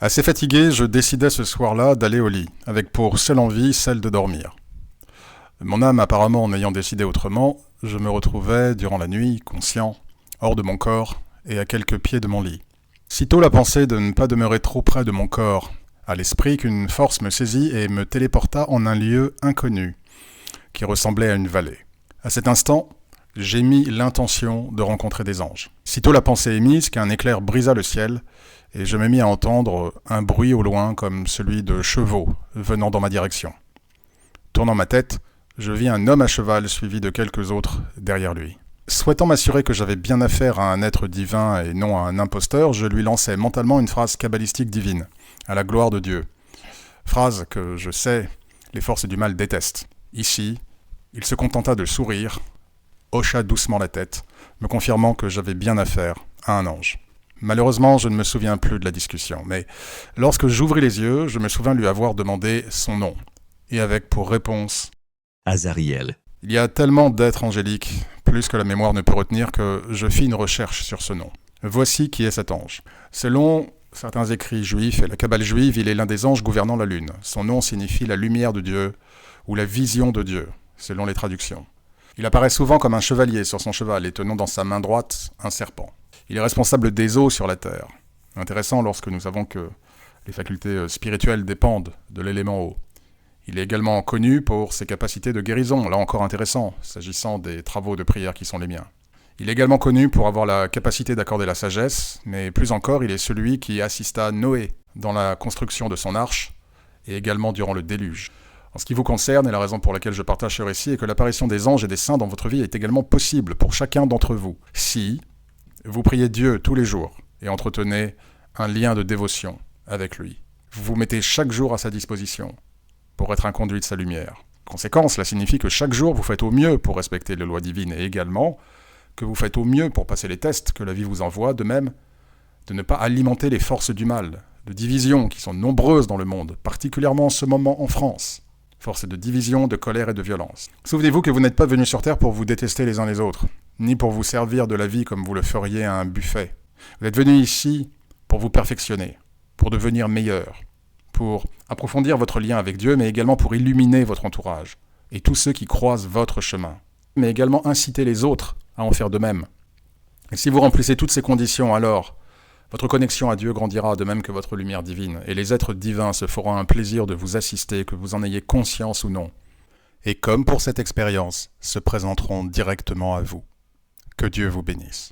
Assez fatigué, je décidai ce soir-là d'aller au lit, avec pour seule envie celle de dormir. Mon âme apparemment en ayant décidé autrement, je me retrouvais, durant la nuit, conscient, hors de mon corps et à quelques pieds de mon lit. Sitôt la pensée de ne pas demeurer trop près de mon corps à l'esprit qu'une force me saisit et me téléporta en un lieu inconnu, qui ressemblait à une vallée. À cet instant, j'émis l'intention de rencontrer des anges. Sitôt la pensée émise qu'un éclair brisa le ciel, et je me mis à entendre un bruit au loin comme celui de chevaux venant dans ma direction. Tournant ma tête, je vis un homme à cheval suivi de quelques autres derrière lui. Souhaitant m'assurer que j'avais bien affaire à un être divin et non à un imposteur, je lui lançai mentalement une phrase kabbalistique divine, à la gloire de Dieu. Phrase que, je sais, les forces du mal détestent. Ici, il se contenta de sourire, hocha doucement la tête, me confirmant que j'avais bien affaire à un ange. Malheureusement, je ne me souviens plus de la discussion, mais lorsque j'ouvris les yeux, je me souvins lui avoir demandé son nom, et avec pour réponse Azariel. Il y a tellement d'êtres angéliques, plus que la mémoire ne peut retenir, que je fis une recherche sur ce nom. Voici qui est cet ange. Selon certains écrits juifs et la Kabbale juive, il est l'un des anges gouvernant la lune. Son nom signifie la lumière de Dieu ou la vision de Dieu, selon les traductions. Il apparaît souvent comme un chevalier sur son cheval et tenant dans sa main droite un serpent. Il est responsable des eaux sur la terre. Intéressant lorsque nous savons que les facultés spirituelles dépendent de l'élément eau. Il est également connu pour ses capacités de guérison, là encore intéressant, s'agissant des travaux de prière qui sont les miens. Il est également connu pour avoir la capacité d'accorder la sagesse, mais plus encore, il est celui qui assista Noé dans la construction de son arche, et également durant le déluge. En ce qui vous concerne, et la raison pour laquelle je partage ce récit, est que l'apparition des anges et des saints dans votre vie est également possible pour chacun d'entre vous, si vous priez Dieu tous les jours et entretenez un lien de dévotion avec lui. Vous vous mettez chaque jour à sa disposition pour être un conduit de sa lumière. Conséquence, cela signifie que chaque jour vous faites au mieux pour respecter les lois divines et également que vous faites au mieux pour passer les tests que la vie vous envoie, de même de ne pas alimenter les forces du mal, de division qui sont nombreuses dans le monde, particulièrement en ce moment en France. Forces de division, de colère et de violence. Souvenez-vous que vous n'êtes pas venus sur Terre pour vous détester les uns les autres, ni pour vous servir de la vie comme vous le feriez à un buffet. Vous êtes venus ici pour vous perfectionner, pour devenir meilleur, pour approfondir votre lien avec Dieu, mais également pour illuminer votre entourage et tous ceux qui croisent votre chemin, mais également inciter les autres à en faire de même. Et si vous remplissez toutes ces conditions, alors votre connexion à Dieu grandira de même que votre lumière divine, et les êtres divins se feront un plaisir de vous assister, que vous en ayez conscience ou non. Et comme pour cette expérience, se présenteront directement à vous. Que Dieu vous bénisse.